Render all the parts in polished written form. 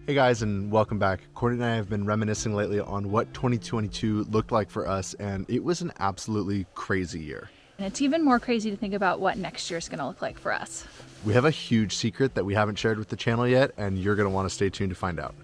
Hey guys, and welcome back. Courtney and I have been reminiscing lately on what 2022 looked like for us, and it was an absolutely crazy year. And it's even more crazy to think about what next year is going to look like for us. We have a huge secret that we haven't shared with the channel yet, and you're going to want to stay tuned to find out.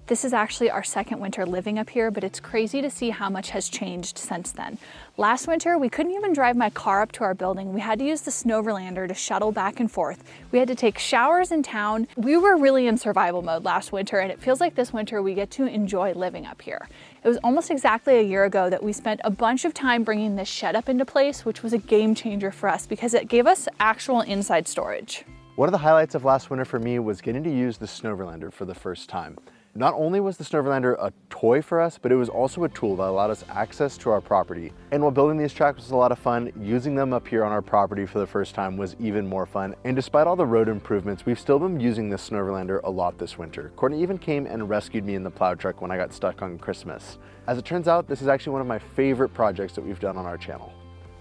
This is actually our second winter living up here, but it's crazy to see how much has changed since then. Last winter, we couldn't even drive my car up to our building. We had to use the Snowverlander to shuttle back and forth. We had to take showers in town. We were really in survival mode last winter, and it feels like this winter we get to enjoy living up here. It was almost exactly a year ago that we spent a bunch of time bringing this shed up into place, which was a game changer for us because it gave us actual inside storage. One of the highlights of last winter for me was getting to use the Snowverlander for the first time. Not only was the Snowverlander a toy for us, but it was also a tool that allowed us access to our property. And while building these tracks was a lot of fun, using them up here on our property for the first time was even more fun. And despite all the road improvements, we've still been using the Snowverlander a lot this winter. Courtney even came and rescued me in the plow truck when I got stuck on Christmas. As it turns out, this is actually one of my favorite projects that we've done on our channel.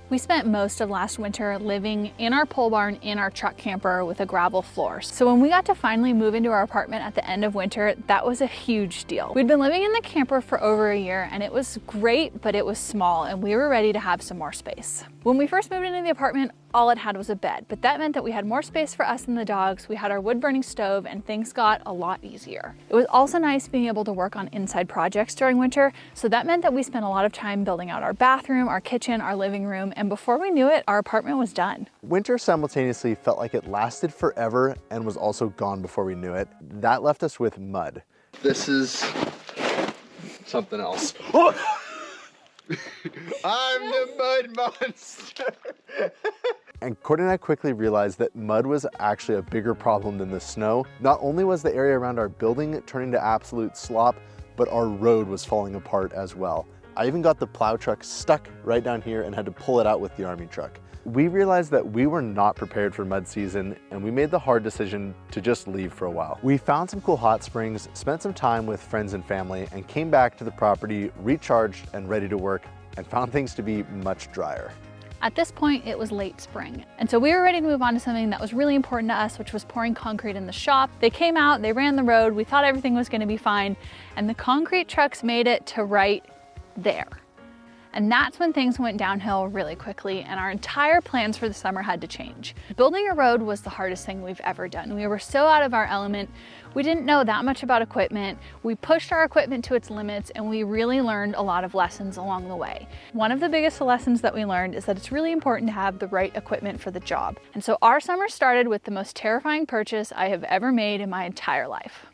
We spent most of last winter living in our pole barn in our truck camper with a gravel floor. So when we got to finally move into our apartment at the end of winter, that was a huge deal. We'd been living in the camper for over a year and it was great, but it was small and we were ready to have some more space. When we first moved into the apartment, all it had was a bed, but that meant that we had more space for us and the dogs. We had our wood burning stove and things got a lot easier. It was also nice being able to work on inside projects during winter. So that meant that we spent a lot of time building out our bathroom, our kitchen, our living room. And before we knew it, our apartment was done. Winter simultaneously felt like it lasted forever and was also gone before we knew it. That left us with mud. This is something else. I'm the mud monster. And Courtney and I quickly realized that mud was actually a bigger problem than the snow. Not only was the area around our building turning to absolute slop, but our road was falling apart as well. I even got the plow truck stuck right down here and had to pull it out with the army truck. We realized that we were not prepared for mud season and we made the hard decision to just leave for a while. We found some cool hot springs, spent some time with friends and family, and came back to the property recharged and ready to work, and found things to be much drier. At this point, it was late spring. And so we were ready to move on to something that was really important to us, which was pouring concrete in the shop. They came out, they ran the road, we thought everything was gonna be fine, and the concrete trucks made it to right there. And that's when things went downhill really quickly and our entire plans for the summer had to change. Building a road was the hardest thing we've ever done. We were so out of our element. We didn't know that much about equipment. We pushed our equipment to its limits and we really learned a lot of lessons along the way. One of the biggest lessons that we learned is that it's really important to have the right equipment for the job. And so our summer started with the most terrifying purchase I have ever made in my entire life.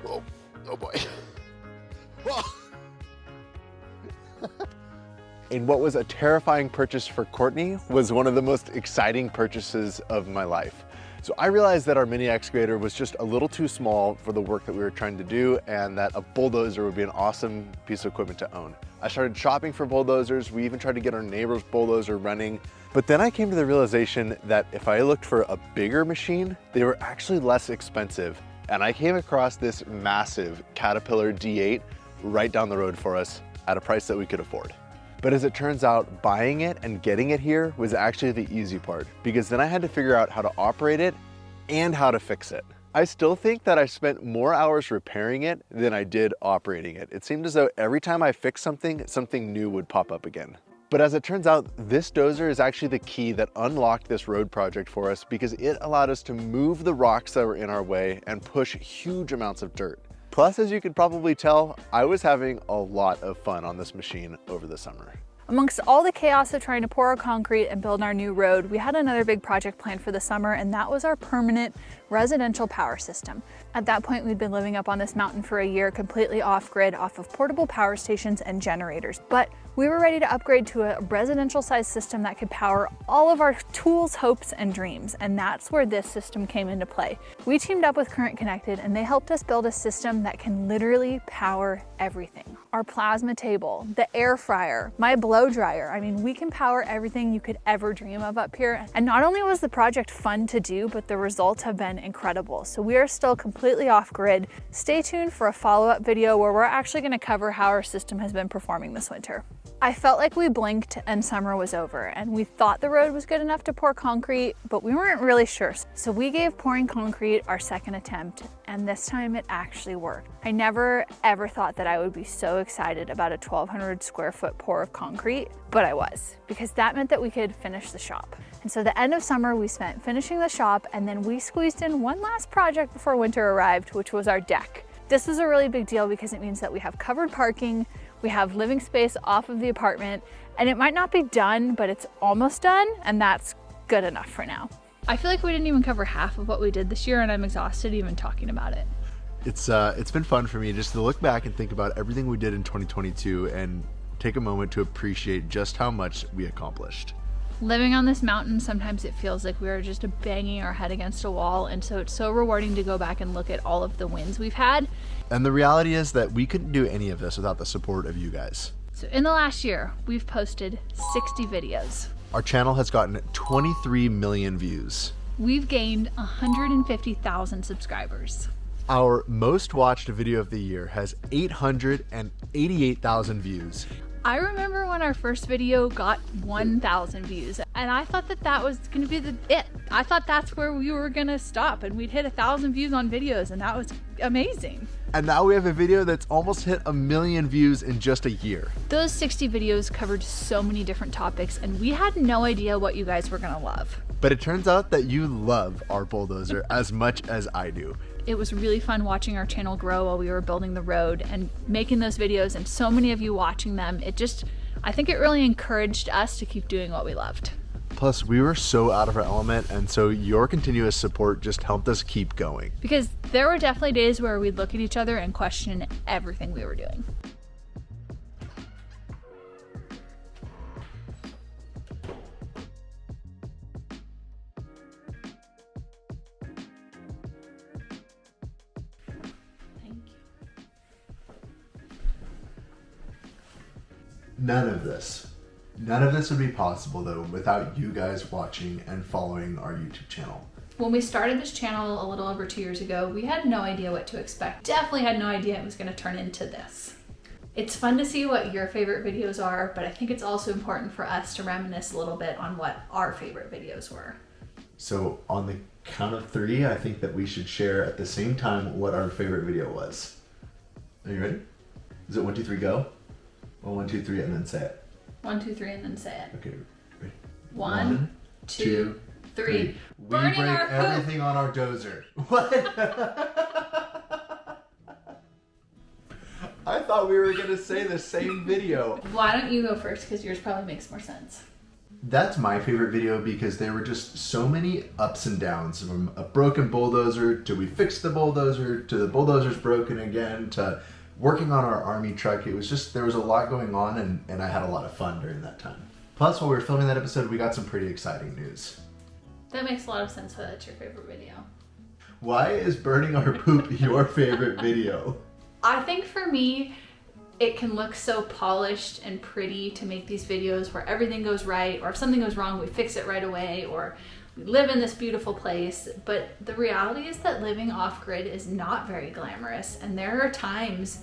Oh boy. Whoa. And what was a terrifying purchase for Courtney was one of the most exciting purchases of my life. So I realized that our mini excavator was just a little too small for the work that we were trying to do, and that a bulldozer would be an awesome piece of equipment to own. I started shopping for bulldozers. We even tried to get our neighbor's bulldozer running. But then I came to the realization that if I looked for a bigger machine, they were actually less expensive. And I came across this massive Caterpillar D8 right down the road for us at a price that we could afford. But as it turns out, buying it and getting it here was actually the easy part, because then I had to figure out how to operate it and how to fix it. I still think that I spent more hours repairing it than I did operating it. It seemed as though every time I fixed something, something new would pop up again. But as it turns out, this dozer is actually the key that unlocked this road project for us, because it allowed us to move the rocks that were in our way and push huge amounts of dirt. Plus, as you could probably tell, I was having a lot of fun on this machine over the summer. Amongst all the chaos of trying to pour our concrete and build our new road, we had another big project planned for the summer, and that was our permanent residential power system. At that point, we'd been living up on this mountain for a year, completely off-grid, off of portable power stations and generators. But we were ready to upgrade to a residential-sized system that could power all of our tools, hopes, and dreams, and that's where this system came into play. We teamed up with Current Connected, and they helped us build a system that can literally power everything. Our plasma table, the air fryer, my blow dryer. I mean, we can power everything you could ever dream of up here. And not only was the project fun to do, but the results have been incredible. So we are still completely off-grid. Stay tuned for a follow-up video where we're actually going to cover how our system has been performing this winter. I felt like we blinked and summer was over, and we thought the road was good enough to pour concrete, but we weren't really sure. So we gave pouring concrete our second attempt, and this time it actually worked. I never ever thought that I would be so excited about a 1,200 square foot pour of concrete, but I was, because that meant that we could finish the shop. And so the end of summer we spent finishing the shop, and then we squeezed in one last project before winter arrived, which was our deck. This was a really big deal because it means that we have covered parking, we have living space off of the apartment, and it might not be done, but it's almost done, and that's good enough for now. I feel like we didn't even cover half of what we did this year, and I'm exhausted even talking about it. It's been fun for me just to look back and think about everything we did in 2022 and take a moment to appreciate just how much we accomplished. Living on this mountain, sometimes it feels like we are just banging our head against a wall, and so it's so rewarding to go back and look at all of the wins we've had. And the reality is that we couldn't do any of this without the support of you guys. So in the last year, we've posted 60 videos. Our channel has gotten 23 million views. We've gained 150,000 subscribers. Our most watched video of the year has 888,000 views. I remember when our first video got 1,000 views, and I thought that that was gonna be it. I thought that's where we were gonna stop, and we'd hit 1,000 views on videos, and that was amazing. And now we have a video that's almost hit 1 million views in just a year. Those 60 videos covered so many different topics, and we had no idea what you guys were gonna love. But it turns out that you love our bulldozer as much as I do. It was really fun watching our channel grow while we were building the road and making those videos, and so many of you watching them. I think it really encouraged us to keep doing what we loved. Plus, we were so out of our element, and so your continuous support just helped us keep going. Because there were definitely days where we'd look at each other and question everything we were doing. None of this would be possible though without you guys watching and following our YouTube channel. When we started this channel a little over 2 years ago, we had no idea what to expect. Definitely had no idea it was going to turn into this. It's fun to see what your favorite videos are, but I think it's also important for us to reminisce a little bit on what our favorite videos were. So on the count of 3, I think that we should share at the same time what our favorite video was. Are you ready? Is it 1, 2, 3, go? Well, 1, 2, 3, and then say it. 1, 2, 3, and then say it. Okay, ready? 1, 2, 3. We Burning break our poop. everything on our dozer. What? I thought we were gonna say the same video. Why don't you go first, because yours probably makes more sense. That's my favorite video because there were just so many ups and downs, from a broken bulldozer to we fixed the bulldozer to the bulldozer's broken again to working on our army truck. It was just, there was a lot going on, and I had a lot of fun during that time. Plus, while we were filming that episode, we got some pretty exciting news. That makes a lot of sense why that's your favorite video. Why is burning our poop your favorite video? I think for me, it can look so polished and pretty to make these videos where everything goes right, or if something goes wrong, we fix it right away, or we live in this beautiful place. But the reality is that living off-grid is not very glamorous, and there are times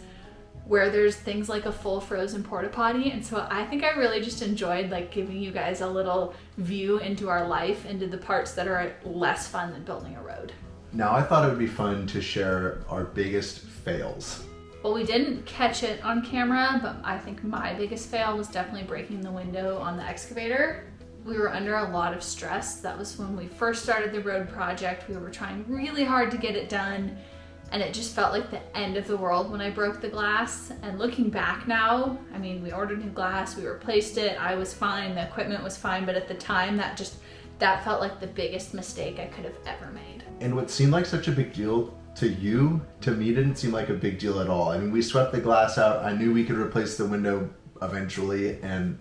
where there's things like a full frozen porta potty. And so I think I really just enjoyed like giving you guys a little view into our life, into the parts that are less fun than building a road. Now I thought it would be fun to share our biggest fails. Well, we didn't catch it on camera, but I think my biggest fail was definitely breaking the window on the excavator. We were under a lot of stress. That was when we first started the road project. We were trying really hard to get it done, and it just felt like the end of the world when I broke the glass. And looking back now, I mean, we ordered new glass, we replaced it, I was fine, the equipment was fine, but at the time that felt like the biggest mistake I could have ever made. And what seemed like such a big deal to you, to me didn't seem like a big deal at all. I mean, we swept the glass out, I knew we could replace the window eventually, and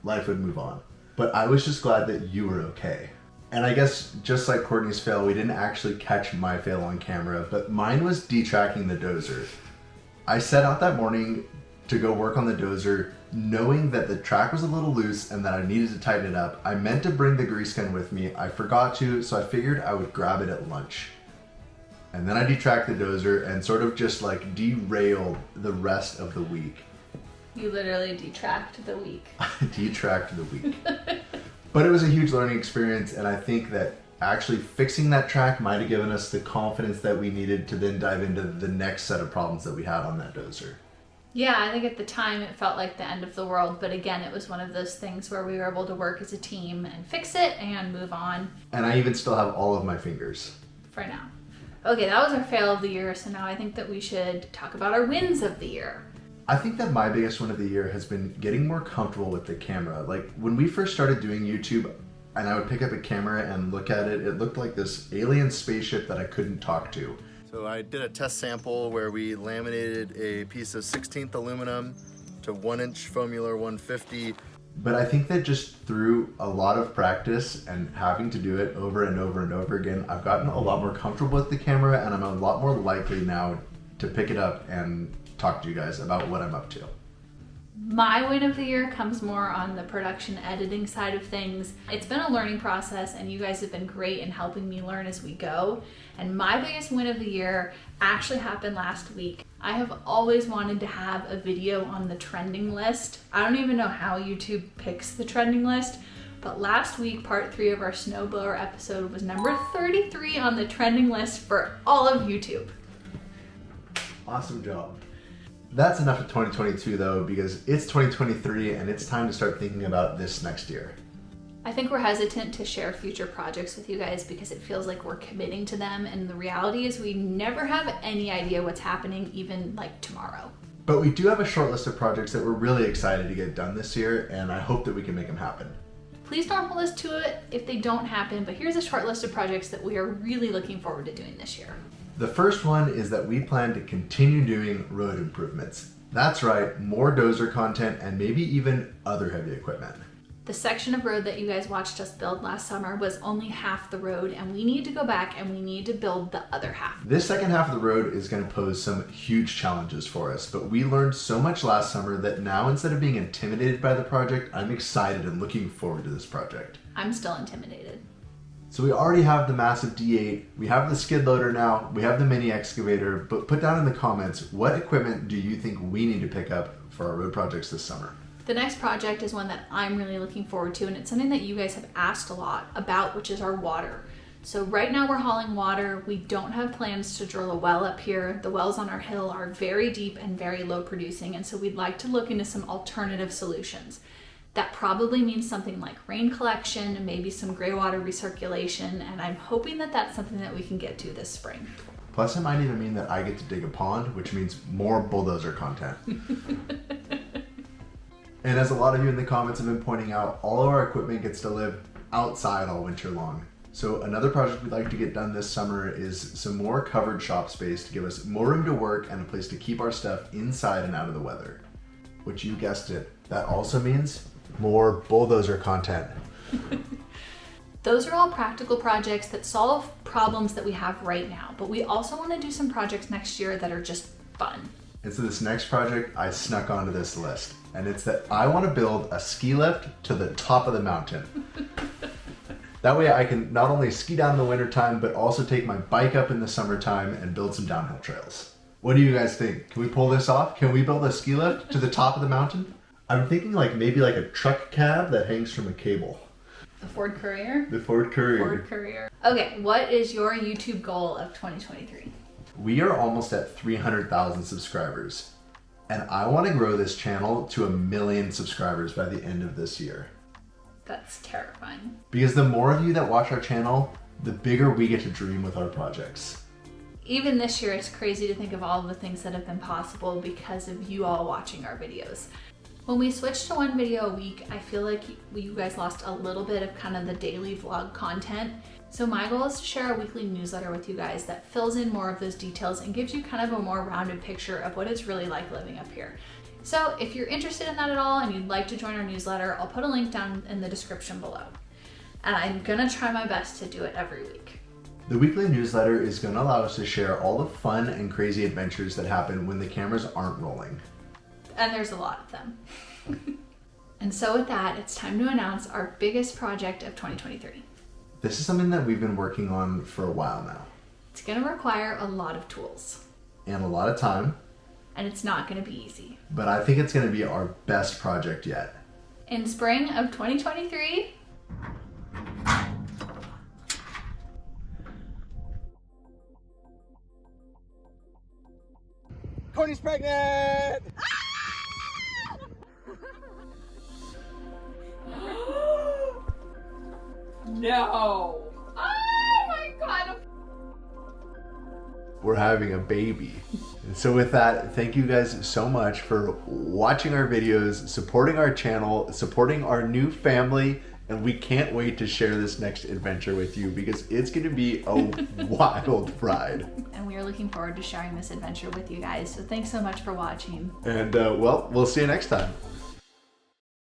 life would move on. But I was just glad that you were okay. And I guess just like Courtney's fail, we didn't actually catch my fail on camera, but mine was detracking the dozer. I set out that morning to go work on the dozer, knowing that the track was a little loose and that I needed to tighten it up. I meant to bring the grease gun with me. I forgot to, so I figured I would grab it at lunch. And then I detracked the dozer and sort of just like derailed the rest of the week. You literally detracked the week. Detracked the week. But it was a huge learning experience, and I think that actually fixing that track might have given us the confidence that we needed to then dive into the next set of problems that we had on that dozer. Yeah, I think at the time it felt like the end of the world, but again, it was one of those things where we were able to work as a team and fix it and move on. And I even still have all of my fingers. For now. Okay, that was our fail of the year, so now I think that we should talk about our wins of the year. I think that my biggest win of the year has been getting more comfortable with the camera. Like when we first started doing YouTube and I would pick up a camera and look at it, it looked like this alien spaceship that I couldn't talk to. So I did a test sample where we laminated a piece of 16th aluminum to 1-inch Formula 150. But I think that just through a lot of practice and having to do it over and over and over again, I've gotten a lot more comfortable with the camera, and I'm a lot more likely now to pick it up and talk to you guys about what I'm up to. My win of the year comes more on the production editing side of things. It's been a learning process, and you guys have been great in helping me learn as we go. And my biggest win of the year actually happened last week. I have always wanted to have a video on the trending list. I don't even know how YouTube picks the trending list, but last week, part 3 of our snowblower episode was number 33 on the trending list for all of YouTube. Awesome job. That's enough of 2022 though, because it's 2023 and it's time to start thinking about this next year. I think we're hesitant to share future projects with you guys because it feels like we're committing to them, and the reality is we never have any idea what's happening, even like tomorrow. But we do have a short list of projects that we're really excited to get done this year, and I hope that we can make them happen. Please don't hold us to it if they don't happen, but here's a short list of projects that we are really looking forward to doing this year. The first one is that we plan to continue doing road improvements. That's right, more dozer content and maybe even other heavy equipment. The section of road that you guys watched us build last summer was only half the road, and we need to go back and we need to build the other half. This second half of the road is going to pose some huge challenges for us, but we learned so much last summer that now, instead of being intimidated by the project, I'm excited and looking forward to this project. I'm still intimidated. So we already have the massive D8, we have the skid loader now, we have the mini excavator, but put down in the comments, what equipment do you think we need to pick up for our road projects this summer? The next project is one that I'm really looking forward to, and it's something that you guys have asked a lot about, which is our water. So right now we're hauling water. We don't have plans to drill a well up here. The wells on our hill are very deep and very low producing, and so we'd like to look into some alternative solutions. That probably means something like rain collection and maybe some gray water recirculation, and I'm hoping that that's something that we can get to this spring. Plus it might even mean that I get to dig a pond, which means more bulldozer content. And as a lot of you in the comments have been pointing out, all of our equipment gets to live outside all winter long. So another project we'd like to get done this summer is some more covered shop space to give us more room to work and a place to keep our stuff inside and out of the weather. Which, you guessed it, that also means more bulldozer content. Those are all practical projects that solve problems that we have right now, but we also want to do some projects next year that are just fun. And so this next project, I snuck onto this list, and it's that I want to build a ski lift to the top of the mountain. That way I can not only ski down in the wintertime, but also take my bike up in the summertime and build some downhill trails. What do you guys think? Can we pull this off? Can we build a ski lift to the top of the mountain? I'm thinking maybe like a truck cab that hangs from a cable. The Ford Courier? The Ford Courier. Ford Courier. Okay, what is your YouTube goal of 2023? We are almost at 300,000 subscribers, and I want to grow this channel to 1 million subscribers by the end of this year. That's terrifying. Because the more of you that watch our channel, the bigger we get to dream with our projects. Even this year, it's crazy to think of all of the things that have been possible because of you all watching our videos. When we switched to 1 video a week, I feel like you guys lost a little bit of kind of the daily vlog content. So my goal is to share a weekly newsletter with you guys that fills in more of those details and gives you kind of a more rounded picture of what it's really like living up here. So if you're interested in that at all and you'd like to join our newsletter, I'll put a link down in the description below. And I'm gonna try my best to do it every week. The weekly newsletter is gonna allow us to share all the fun and crazy adventures that happen when the cameras aren't rolling. And there's a lot of them. And so with that, it's time to announce our biggest project of 2023. This is something that we've been working on for a while now. It's gonna require a lot of tools. And a lot of time. and it's not gonna be easy. But I think it's gonna be our best project yet. In spring of 2023, Courtney's pregnant! no. Oh my God. We're having a baby. And so with that, thank you guys so much for watching our videos, supporting our channel, supporting our new family, and we can't wait to share this next adventure with you because it's gonna be a wild ride. And we are looking forward to sharing this adventure with you guys. So thanks so much for watching. And well, we'll see you next time.